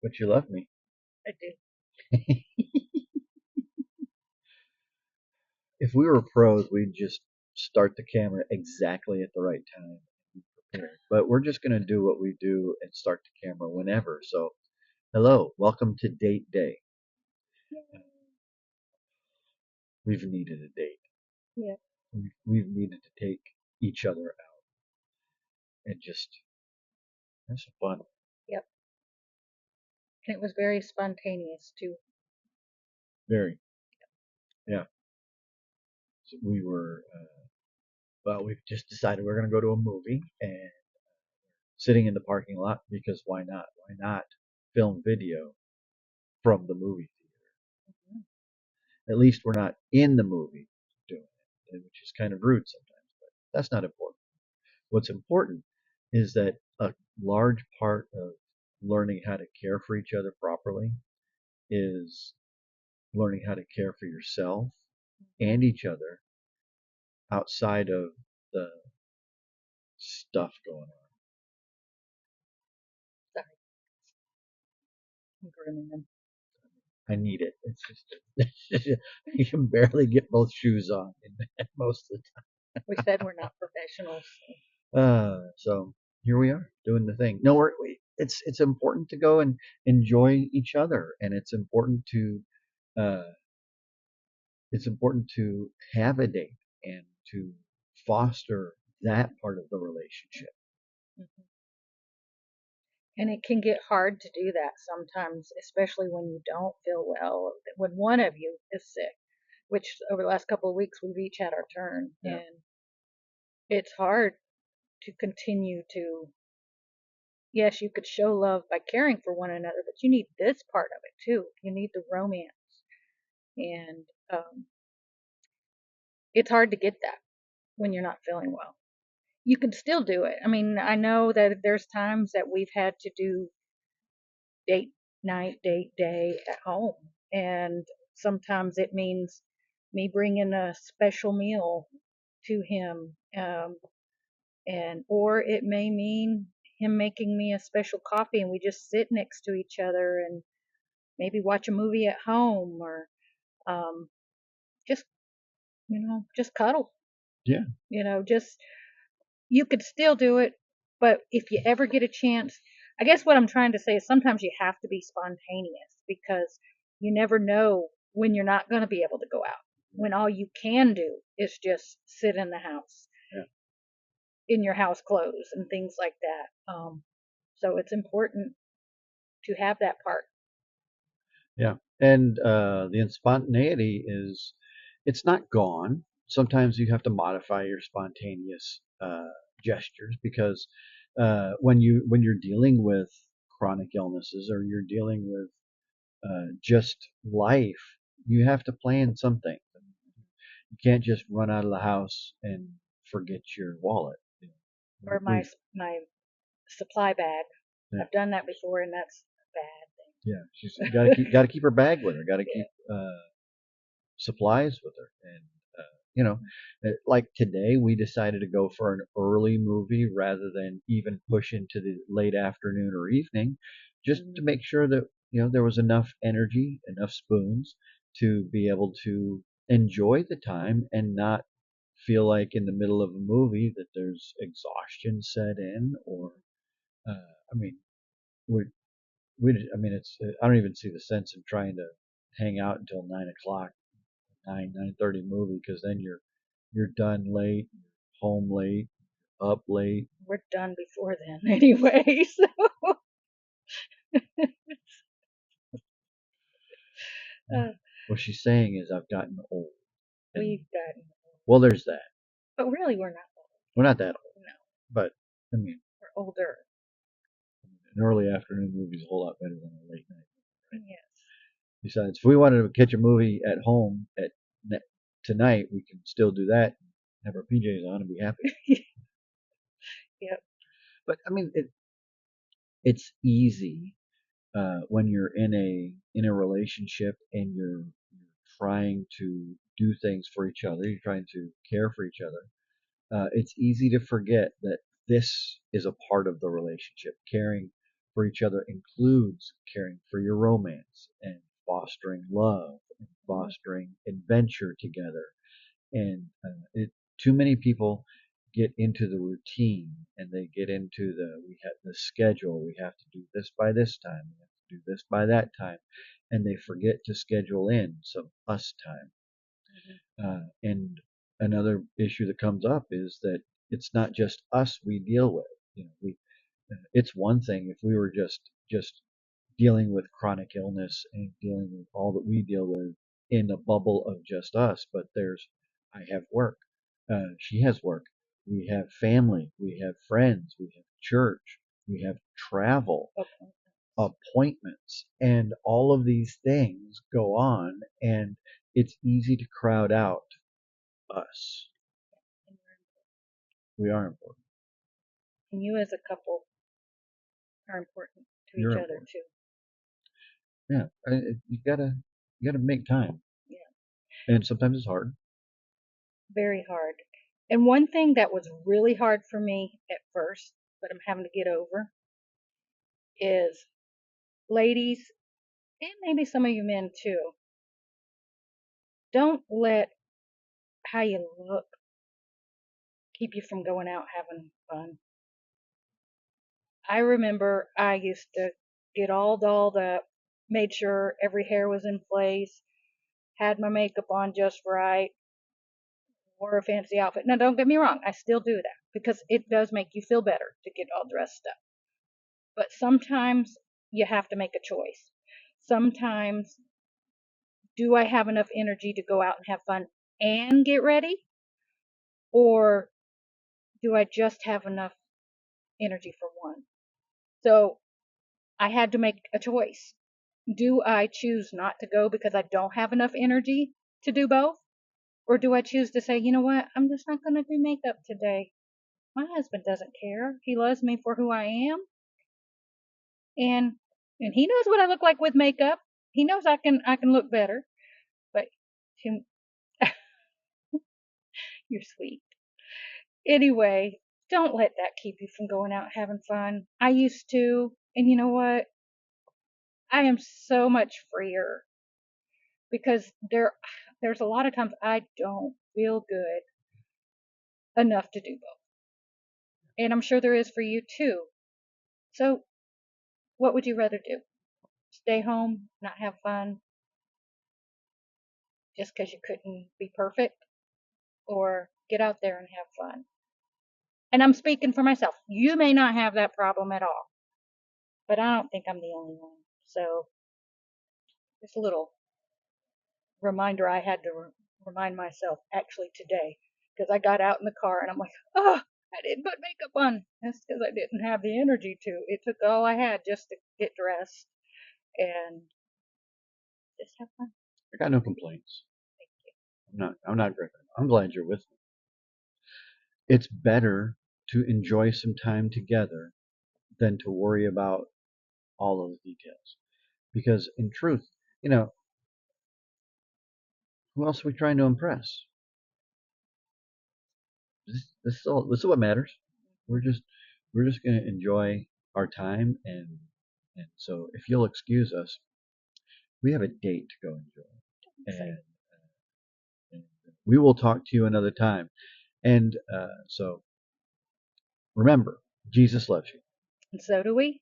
But you love me. I do. If we were pros, we'd just start the camera exactly at the right time and be prepared. But we're just going to do what we do and start the camera whenever. So, hello, welcome to Date Day. We've needed a date. Yeah. We've needed to take each other out and just have some fun. Yep. And it was very spontaneous too. Very, yeah. So we've just decided we're going to go to a movie and sitting in the parking lot because why not? Why not film video from the movie theater? Mhm. At least we're not in the movie doing it, which is kind of rude sometimes, but that's not important. What's important is that a large part of learning how to care for each other properly is learning how to care for yourself and each other outside of the stuff going on. Sorry, I'm grooming them. I need it. It's just you can barely get both shoes on most of the We said we're not professionals. time. So here we are doing the thing. No, it's important to go and enjoy each other, and uh, it's important to have a date and to foster that part of the relationship. Mhm. And it can get hard to do that sometimes, especially when you don't feel well, when one of you is sick, which over the last couple of weeks we've each had our turn. Yeah, And it's hard to continue to, yes, you could show love by caring for one another, but you need this part of it too. You need the romance. And it's hard to get that when you're not feeling well. You can still do it. I mean, I know that there's times that we've had to do date night, date day at home. And sometimes it means me bringing a special meal to him. And, or it may mean him making me a special coffee and we just sit next to each other and maybe watch a movie at home or, um, just, just cuddle, yeah, just, you could still do it. But if you ever get a chance, I guess what I'm trying to say is sometimes you have to be spontaneous because you never know when you're not going to be able to go out. When all you can do is just sit in the house, yeah, in your house clothes and things like that. So it's important to have that part. yeah. And the spontaneity is, it's not gone. Sometimes you have to modify your spontaneous gestures because when you're dealing with chronic illnesses or you're dealing with just life, you have to plan something. You can't just run out of the house and forget your wallet. You know, Or my supply bag. yeah, I've done that before, and that's a yeah. She's bad got to keep her bag with her. Got to thing. keep supplies with her, and you know, like today we decided to go for an early movie rather than even push into the late afternoon or evening, just to Yeah. make sure that there was enough energy, enough spoons to be able to enjoy the time and not feel like in the middle of a movie that there's exhaustion set in or I mean we I mean it's I don't even see the sense in trying to hang out until 9 o'clock, 9:30 movie because then you're done late, home late, up late. We're done before then anyway. So uh, What she's saying is I've gotten old, and we've gotten, well, there's that. but really we're not old. We're not that old, No, but I mean, we're older. an early afternoon movie is a whole lot better than a late night. Right? Yes. Besides, if we wanted to catch a movie at home at tonight, we can still do that. Have our PJs on and be happy. Yep. But I mean, it's easy when you're in a relationship and you're trying to do things for each other, you're trying to care for each other. It's easy to forget that this is a part of the relationship. Caring for each other includes caring for your romance and fostering love and fostering adventure together. And too many people get into the routine and they get into we have the schedule. We have to do this by this time. We have to do this by that time, and they forget to schedule in some us time. And another issue that comes up is that it's not just us we deal with. It's one thing if we were just dealing with chronic illness and dealing with all that we deal with in a bubble of just us. But I have work. She has work. We have family. We have friends. We have church. We have travel, appointments, and all of these things go on, and it's easy to crowd out us. We are important. And you as a couple are important to You're each important. other too. Yeah, you gotta make time. Yeah. And sometimes it's hard. Very hard. And one thing that was really hard for me at first, but I'm having to get over, is ladies, and maybe some of you men too, don't let how you look keep you from going out having fun. I remember I used to get all dolled up, made sure every hair was in place, had my makeup on just right, wore a fancy outfit. Now, don't get me wrong, I still do that because it does make you feel better to get all dressed up. But sometimes you have to make a choice. Sometimes, do I have enough energy to go out and have fun and get ready? Or do I just have enough energy for one? So I had to make a choice. Do I choose not to go because I don't have enough energy to do both? Or do I choose to say, you know what, I'm just not going to do makeup today. My husband doesn't care. He loves me for who I am. And he knows what I look like with makeup. He knows I can look better. But him, you're sweet. Anyway, don't let that keep you from going out having fun. I used to, and you know what? I am so much freer because there's a lot of times I don't feel good enough to do both. And I'm sure there is for you too. So, what would you rather do? Stay home, not have fun just because you couldn't be perfect, or get out there and have fun? And I'm speaking for myself. You may not have that problem at all, but I don't think I'm the only one. So, just a little reminder I had to remind myself actually today, because I got out in the car and I'm like, oh, I didn't put makeup on. That's because I didn't have the energy to. It took all I had just to get dressed and just have fun. I got no complaints. I'm not gripping. I'm glad you're with me. It's better to enjoy some time together than to worry about all of the details. Because in truth, who else are we trying to impress? This is what matters. We're just going to enjoy our time, and so if you'll excuse us, we have a date to go enjoy, and we will talk to you another time. And so remember, Jesus loves you. And so do we.